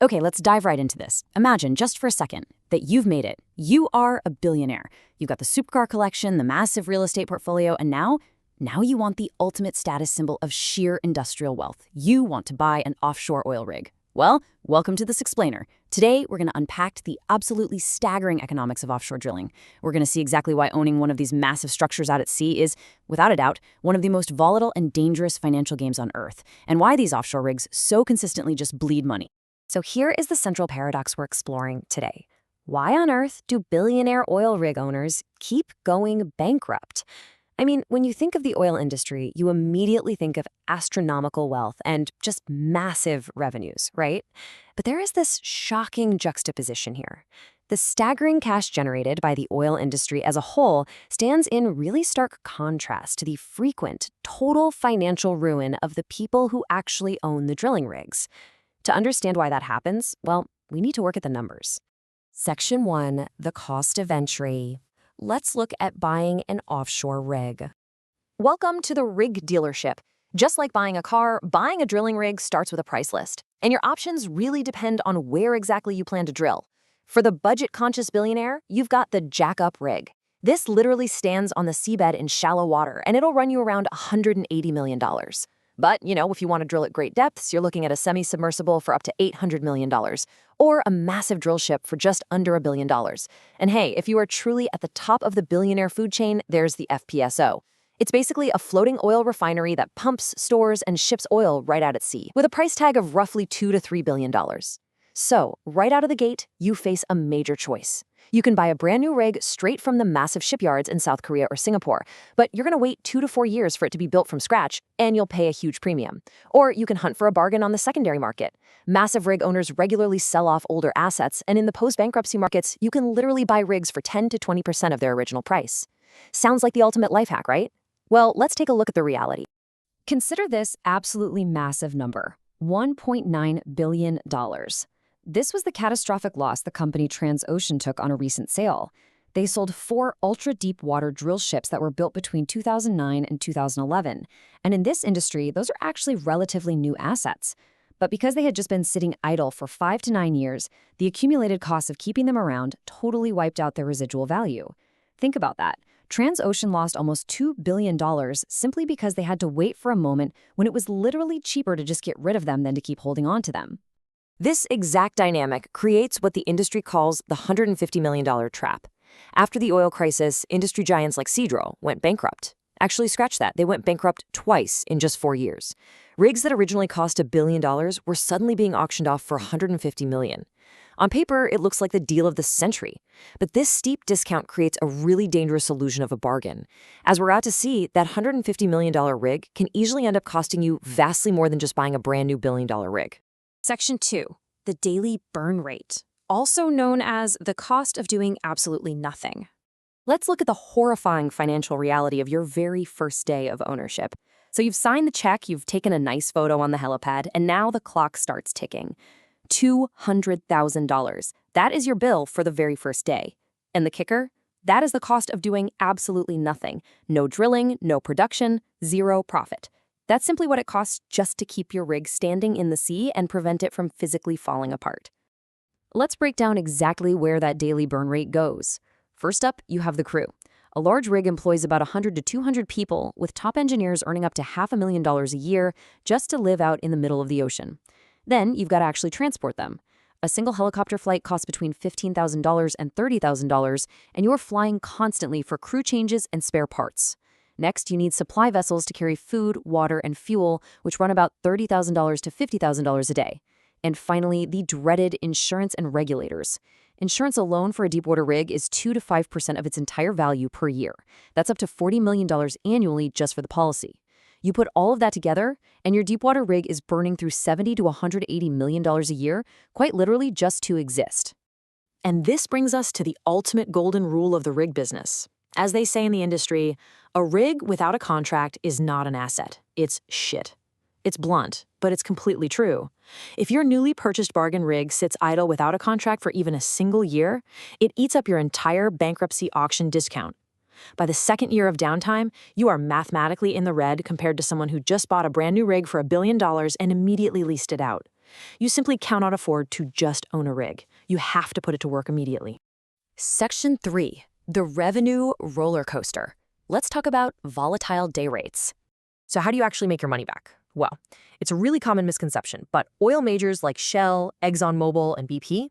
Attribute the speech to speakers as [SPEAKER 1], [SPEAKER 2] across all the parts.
[SPEAKER 1] Okay, let's dive right into this. Imagine, just for a second, that you've made it. You are a billionaire. You've got the supercar collection, the massive real estate portfolio, and now you want the ultimate status symbol of sheer industrial wealth. You want to buy an offshore oil rig. Well, welcome to this explainer. Today, we're going to unpack the absolutely staggering economics of offshore drilling. We're going to see exactly why owning one of these massive structures out at sea is, without a doubt, one of the most volatile and dangerous financial games on Earth, and why these offshore rigs so consistently just bleed money.
[SPEAKER 2] So here is the central paradox we're exploring today. Why on earth do billionaire oil rig owners keep going bankrupt? I mean, when you think of the oil industry, you immediately think of astronomical wealth and just massive revenues, right? But there is this shocking juxtaposition here. The staggering cash generated by the oil industry as a whole stands in really stark contrast to the frequent, total financial ruin of the people who actually own the drilling rigs. To understand why that happens, well, we need to work at the numbers. Section 1, the cost of entry. Let's look at buying an offshore rig.
[SPEAKER 3] Welcome to the rig dealership. Just like buying a car, buying a drilling rig starts with a price list, and your options really depend on where exactly you plan to drill. For the budget-conscious billionaire, you've got the jack-up rig. This literally stands on the seabed in shallow water, and it'll run you around $180 million. But, if you want to drill at great depths, you're looking at a semi-submersible for up to $800 million, or a massive drill ship for just under $1 billion. And hey, if you are truly at the top of the billionaire food chain, there's the FPSO. It's basically a floating oil refinery that pumps, stores, and ships oil right out at sea, with a price tag of roughly $2 to $3 billion. So, right out of the gate, you face a major choice. You can buy a brand new rig straight from the massive shipyards in South Korea or Singapore, but you're going to wait 2 to 4 years for it to be built from scratch, and you'll pay a huge premium. Or you can hunt for a bargain on the secondary market. Massive rig owners regularly sell off older assets, and in the post-bankruptcy markets, you can literally buy rigs for 10 to 20% of their original price. Sounds like the ultimate life hack, right? Well, let's take a look at the reality.
[SPEAKER 2] Consider this absolutely massive number, $1.9 billion. This was the catastrophic loss the company Transocean took on a recent sale. They sold 4 ultra-deep water drill ships that were built between 2009 and 2011. And in this industry, those are actually relatively new assets. But because they had just been sitting idle for 5 to 9 years, the accumulated costs of keeping them around totally wiped out their residual value. Think about that. Transocean lost almost $2 billion simply because they had to wait for a moment when it was literally cheaper to just get rid of them than to keep holding on to them.
[SPEAKER 3] This exact dynamic creates what the industry calls the $150 million trap. After the oil crisis, industry giants like Seadrill went bankrupt. Actually, scratch that. They went bankrupt twice in just 4 years. Rigs that originally cost $1 billion were suddenly being auctioned off for $150 million. On paper, it looks like the deal of the century. But this steep discount creates a really dangerous illusion of a bargain. As we're out to see, that $150 million rig can easily end up costing you vastly more than just buying a brand new $1 billion rig.
[SPEAKER 2] Section 2, the daily burn rate, also known as the cost of doing absolutely nothing.
[SPEAKER 3] Let's look at the horrifying financial reality of your very first day of ownership. So you've signed the check, you've taken a nice photo on the helipad, and now the clock starts ticking. $200,000. That is your bill for the very first day. And the kicker? That is the cost of doing absolutely nothing. No drilling, no production, zero profit. That's simply what it costs just to keep your rig standing in the sea and prevent it from physically falling apart. Let's break down exactly where that daily burn rate goes. First up, you have the crew. A large rig employs about 100 to 200 people, with top engineers earning up to $500,000 a year just to live out in the middle of the ocean. Then you've got to actually transport them. A single helicopter flight costs between $15,000 and $30,000, and you're flying constantly for crew changes and spare parts. Next, you need supply vessels to carry food, water, and fuel, which run about $30,000 to $50,000 a day. And finally, the dreaded insurance and regulators. Insurance alone for a deepwater rig is 2 to 5% of its entire value per year. That's up to $40 million annually just for the policy. You put all of that together, and your deepwater rig is burning through $70 to $180 million a year, quite literally just to exist. And this brings us to the ultimate golden rule of the rig business. As they say in the industry, a rig without a contract is not an asset. It's shit. It's blunt, but it's completely true. If your newly purchased bargain rig sits idle without a contract for even a single year, it eats up your entire bankruptcy auction discount. By the second year of downtime, you are mathematically in the red compared to someone who just bought a brand new rig for $1 billion and immediately leased it out. You simply cannot afford to just own a rig. You have to put it to work immediately.
[SPEAKER 2] Section 3. The revenue roller coaster. Let's talk about volatile day rates.
[SPEAKER 3] So how do you actually make your money back? Well, it's a really common misconception, but oil majors like Shell, ExxonMobil, and BP,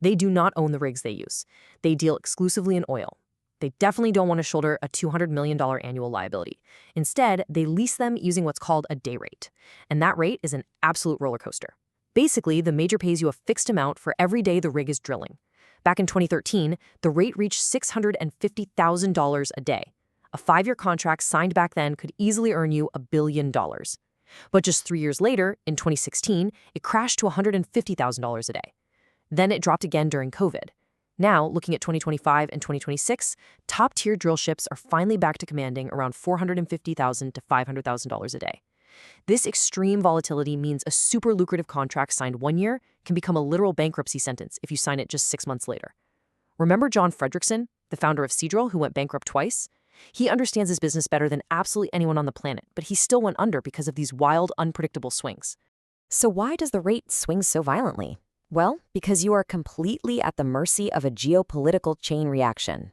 [SPEAKER 3] they do not own the rigs they use. They deal exclusively in oil. They definitely don't want to shoulder a $200 million annual liability. Instead, they lease them using what's called a day rate. And that rate is an absolute roller coaster. Basically, the major pays you a fixed amount for every day the rig is drilling. Back in 2013, the rate reached $650,000 a day. A 5-year contract signed back then could easily earn you $1 billion. But just 3 years later, in 2016, it crashed to $150,000 a day. Then it dropped again during COVID. Now, looking at 2025 and 2026, top-tier drill ships are finally back to commanding around $450,000 to $500,000 a day. This extreme volatility means a super lucrative contract signed 1 year can become a literal bankruptcy sentence if you sign it just 6 months later. Remember John Fredrickson, the founder of Seadrill, who went bankrupt twice? He understands his business better than absolutely anyone on the planet, but he still went under because of these wild, unpredictable swings.
[SPEAKER 2] So why does the rate swing so violently? Well, because you are completely at the mercy of a geopolitical chain reaction.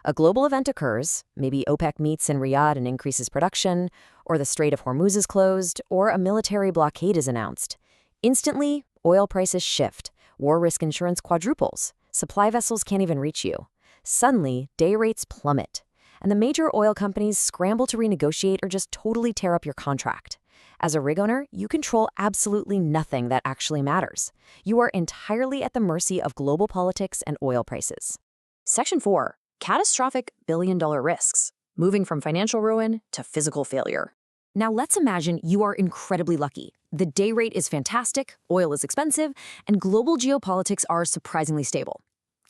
[SPEAKER 2] A global event occurs, maybe OPEC meets in Riyadh and increases production, or the Strait of Hormuz is closed, or a military blockade is announced. Instantly, oil prices shift, war risk insurance quadruples, supply vessels can't even reach you. Suddenly, day rates plummet, and the major oil companies scramble to renegotiate or just totally tear up your contract. As a rig owner, you control absolutely nothing that actually matters. You are entirely at the mercy of global politics and oil prices.
[SPEAKER 1] Section 4. Catastrophic billion-dollar risks, moving from financial ruin to physical failure. Now let's imagine you are incredibly lucky. The day rate is fantastic, oil is expensive, and global geopolitics are surprisingly stable.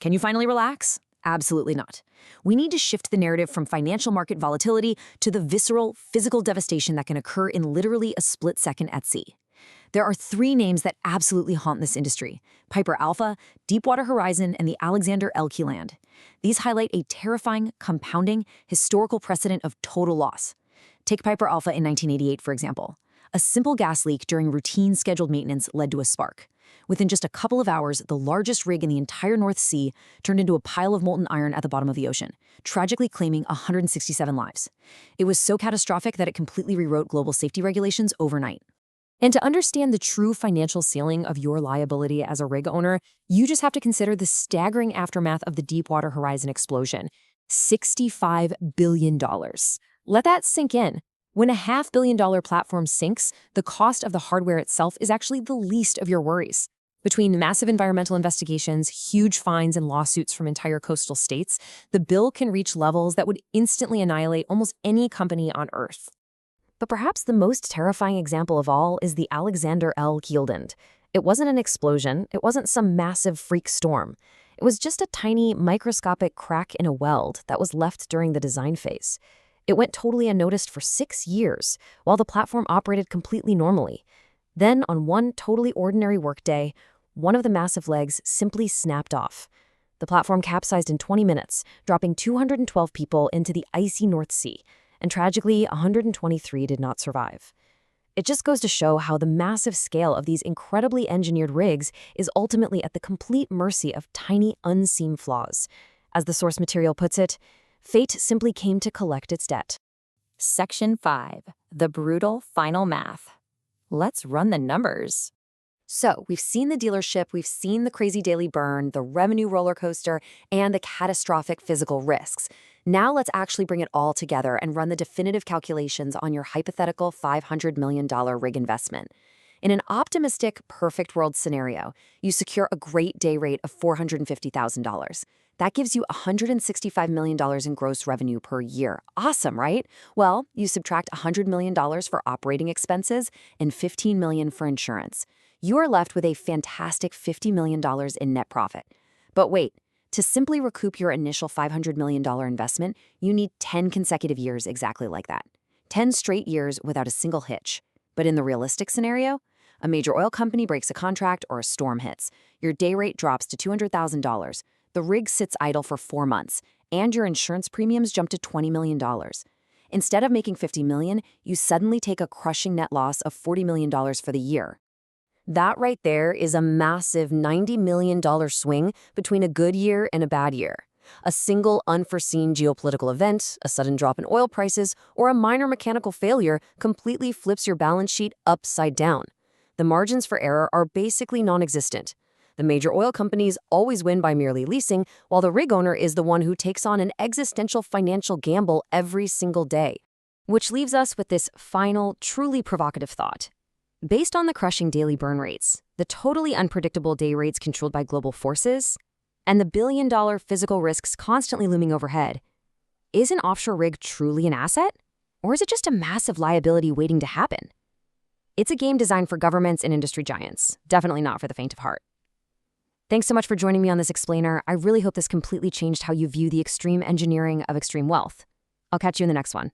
[SPEAKER 1] Can you finally relax? Absolutely not. We need to shift the narrative from financial market volatility to the visceral, physical devastation that can occur in literally a split second at sea. There are 3 names that absolutely haunt this industry: Piper Alpha, Deepwater Horizon, and the Alexander L. Keeland. These highlight a terrifying, compounding, historical precedent of total loss. Take Piper Alpha in 1988, for example. A simple gas leak during routine scheduled maintenance led to a spark. Within just a couple of hours, the largest rig in the entire North Sea turned into a pile of molten iron at the bottom of the ocean, tragically claiming 167 lives. It was so catastrophic that it completely rewrote global safety regulations overnight. And to understand the true financial ceiling of your liability as a rig owner, you just have to consider the staggering aftermath of the Deepwater Horizon explosion: $65 billion. Let that sink in. When a $500 million platform sinks, the cost of the hardware itself is actually the least of your worries. Between massive environmental investigations, huge fines, and lawsuits from entire coastal states, the bill can reach levels that would instantly annihilate almost any company on Earth.
[SPEAKER 2] But perhaps the most terrifying example of all is the Alexander L. Keeland. It wasn't an explosion, it wasn't some massive freak storm. It was just a tiny, microscopic crack in a weld that was left during the design phase. It went totally unnoticed for 6 years, while the platform operated completely normally. Then, on one totally ordinary workday, one of the massive legs simply snapped off. The platform capsized in 20 minutes, dropping 212 people into the icy North Sea, and tragically, 123 did not survive. It just goes to show how the massive scale of these incredibly engineered rigs is ultimately at the complete mercy of tiny, unseen flaws. As the source material puts it, fate simply came to collect its debt.
[SPEAKER 1] Section 5. The brutal final math. Let's run the numbers. So, we've seen the dealership, we've seen the crazy daily burn, the revenue roller coaster, and the catastrophic physical risks. Now let's actually bring it all together and run the definitive calculations on your hypothetical $500 million rig investment. In an optimistic, perfect world scenario, you secure a great day rate of $450,000. That gives you $165 million in gross revenue per year. Awesome, right? Well, you subtract $100 million for operating expenses and $15 million for insurance. You are left with a fantastic $50 million in net profit. But wait, to simply recoup your initial $500 million investment, you need 10 consecutive years exactly like that. 10 straight years without a single hitch. But in the realistic scenario, a major oil company breaks a contract or a storm hits. Your day rate drops to $200,000. The rig sits idle for 4 months, and your insurance premiums jump to $20 million. Instead of making $50 million, you suddenly take a crushing net loss of $40 million for the year.
[SPEAKER 2] That right there is a massive $90 million swing between a good year and a bad year. A single unforeseen geopolitical event, a sudden drop in oil prices, or a minor mechanical failure completely flips your balance sheet upside down. The margins for error are basically non-existent. The major oil companies always win by merely leasing, while the rig owner is the one who takes on an existential financial gamble every single day. Which leaves us with this final, truly provocative thought. Based on the crushing daily burn rates, the totally unpredictable day rates controlled by global forces, and the billion-dollar physical risks constantly looming overhead, is an offshore rig truly an asset? Or is it just a massive liability waiting to happen? It's a game designed for governments and industry giants, definitely not for the faint of heart. Thanks so much for joining me on this explainer. I really hope this completely changed how you view the extreme engineering of extreme wealth. I'll catch you in the next one.